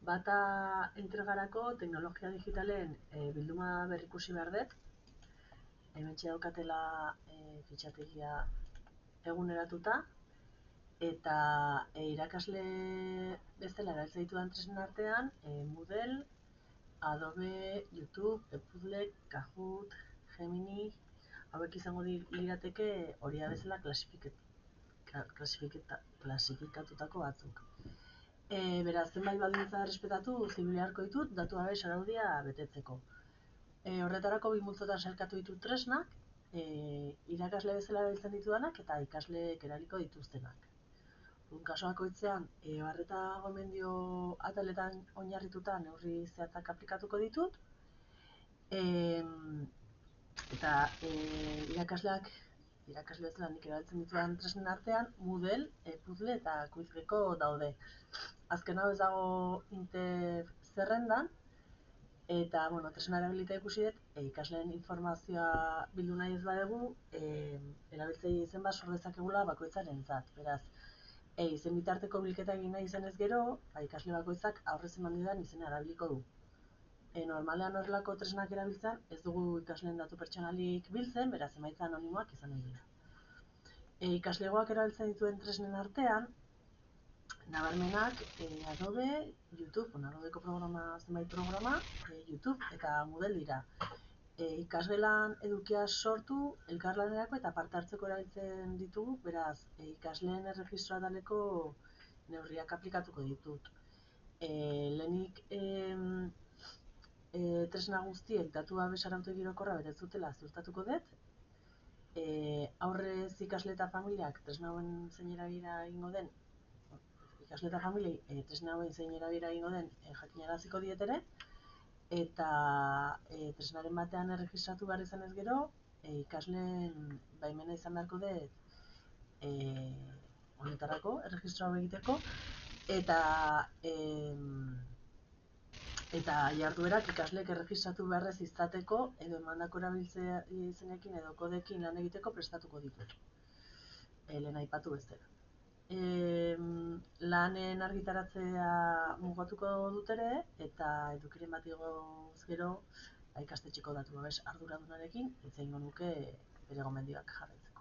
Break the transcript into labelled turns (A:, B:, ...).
A: Bata entregarako teknologia digitalen bilduma berrikusi behar dut. Hementxe daukatela fitxategia eguneratuta. Eta irakasle bezala erabiltzen ditudan tresnen artean, Moodle, Adobe, YouTube, Epuzzle, Kahoot, Gemini, hauek izango lirateke hori da bezala klasifikatutako batzuk. Beraz, zenbait baldintza errespetatu zibil beharko ditut datu babes araudia betetzeko. Horretarako bi multzotan sailkatu ditut tresnak, irakasle bezala erabiltzen ditudanak eta ikasleek eraliko dituztenak. Kasu bakoitzean, barreta gomendio ataletan oinarrituta neurri zehatzak aplikatuko ditut, eta irakasle bezala nik erabiltzen ditudan tresnen artean, Moodle, Epuzzle eta Quizgecko daude. Azken hau ez dago Inter zerrendan, eta tresna erabilita ikusi dut, ikasleen informazioa bildu nahi ez badugu, erabiltzaile izen bat sor dezakegula bakoitzarentzat. Beraz, izen bitarteko bilketa egin nahi izanez gero, ikasle bakoitzak aurrez eman didan izena erabiliko du. Normalean horrelako tresnak erabiltzen, ez dugu ikasleen datu pertsonalik biltzen, beraz emaitza anonimoak izan nahi dira. Ikaslegoak erabiltzen dituen tresnen artean, nabarmenak Adobe, YouTube, Adobeko zenbait programa, YouTube eta Moodle dira. Ikasgelan edukia sortu, elkarlanerako eta parte hartzeko erabiltzen ditugu, beraz, ikasleen erregistroa daleko neurriak aplikatuko ditut. Lehenik tresna guztiek datu babes arautegi orokorra bete zutela ziurtatuko dut. Aurrez ikasle eta familiak tresna hauen zein erabilera egingo den, ikasle eta familiei tresna hauen zein erabilera egingo den jakinaraziko diet ere, eta tresnaren batean erregistratu behar izanez gero, ikasleen baimena izan beharko dut honetarako, erregistro hau egiteko, eta jarduerak ikasleek erregistratu beharrez izateko edo emandako erabiltze izenekin edo kodekin lan egiteko prestatuko ditut. Lehen aipatu bezala. Lanen argitaratzea mugatuko dut ere, eta edukiren bat igoz gero ikastetxeko datu babes arduradunarekin hitz egingo nuke bere gomendioak jarraitzen.